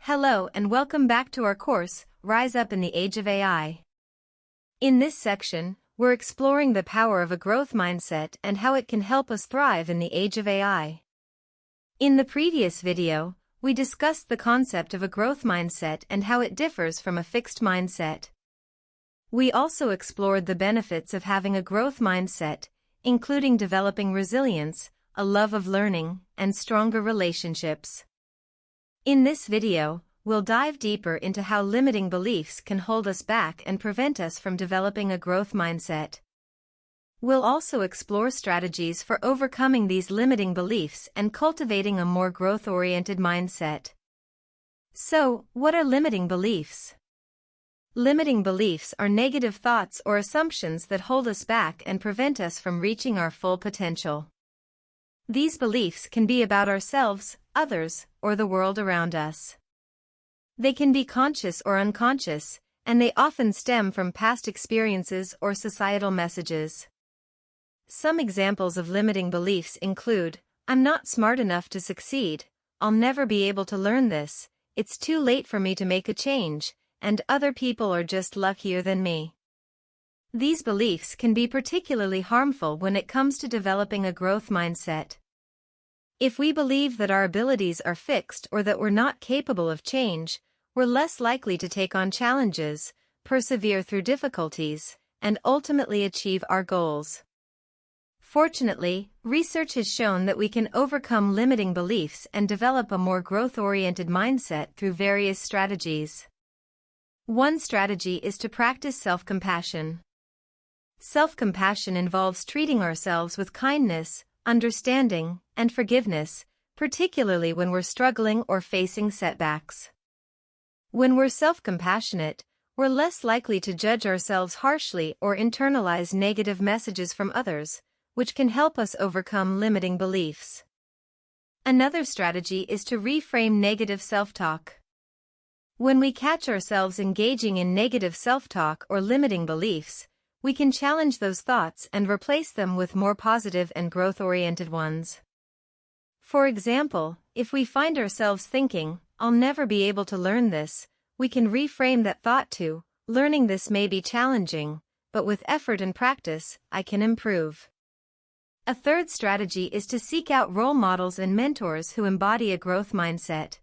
Hello and welcome back to our course, Rise Up in the Age of AI. In this section, we're exploring the power of a growth mindset and how it can help us thrive in the age of AI. In the previous video, we discussed the concept of a growth mindset and how it differs from a fixed mindset. We also explored the benefits of having a growth mindset, including developing resilience, a love of learning, and stronger relationships. In this video, we'll dive deeper into how limiting beliefs can hold us back and prevent us from developing a growth mindset. We'll also explore strategies for overcoming these limiting beliefs and cultivating a more growth-oriented mindset. So, what are limiting beliefs? Limiting beliefs are negative thoughts or assumptions that hold us back and prevent us from reaching our full potential. These beliefs can be about ourselves, others, or the world around us. They can be conscious or unconscious, and they often stem from past experiences or societal messages. Some examples of limiting beliefs include, I'm not smart enough to succeed, I'll never be able to learn this, it's too late for me to make a change, and other people are just luckier than me. These beliefs can be particularly harmful when it comes to developing a growth mindset. If we believe that our abilities are fixed or that we're not capable of change, we're less likely to take on challenges, persevere through difficulties, and ultimately achieve our goals. Fortunately, research has shown that we can overcome limiting beliefs and develop a more growth-oriented mindset through various strategies. One strategy is to practice self-compassion. Self-compassion involves treating ourselves with kindness, understanding, and forgiveness, particularly when we're struggling or facing setbacks. When we're self-compassionate, we're less likely to judge ourselves harshly or internalize negative messages from others, which can help us overcome limiting beliefs. Another strategy is to reframe negative self-talk. When we catch ourselves engaging in negative self-talk or limiting beliefs, we can challenge those thoughts and replace them with more positive and growth-oriented ones. For example, if we find ourselves thinking, I'll never be able to learn this, we can reframe that thought to, learning this may be challenging, but with effort and practice, I can improve. A third strategy is to seek out role models and mentors who embody a growth mindset.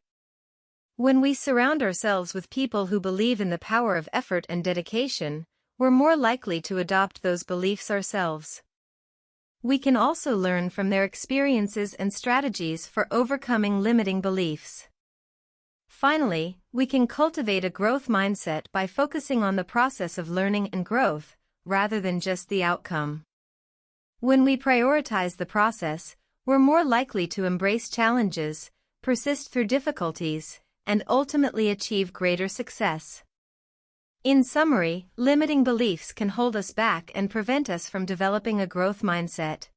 When we surround ourselves with people who believe in the power of effort and dedication, we're more likely to adopt those beliefs ourselves. We can also learn from their experiences and strategies for overcoming limiting beliefs. Finally, we can cultivate a growth mindset by focusing on the process of learning and growth, rather than just the outcome. When we prioritize the process, we're more likely to embrace challenges, persist through difficulties, and ultimately achieve greater success. In summary, limiting beliefs can hold us back and prevent us from developing a growth mindset.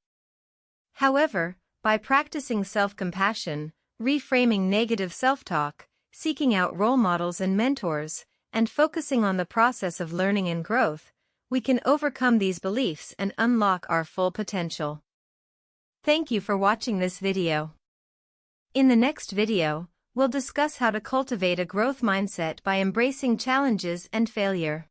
However, by practicing self-compassion, reframing negative self-talk, seeking out role models and mentors, and focusing on the process of learning and growth, we can overcome these beliefs and unlock our full potential. Thank you for watching this video. In the next video, we'll discuss how to cultivate a growth mindset by embracing challenges and failure.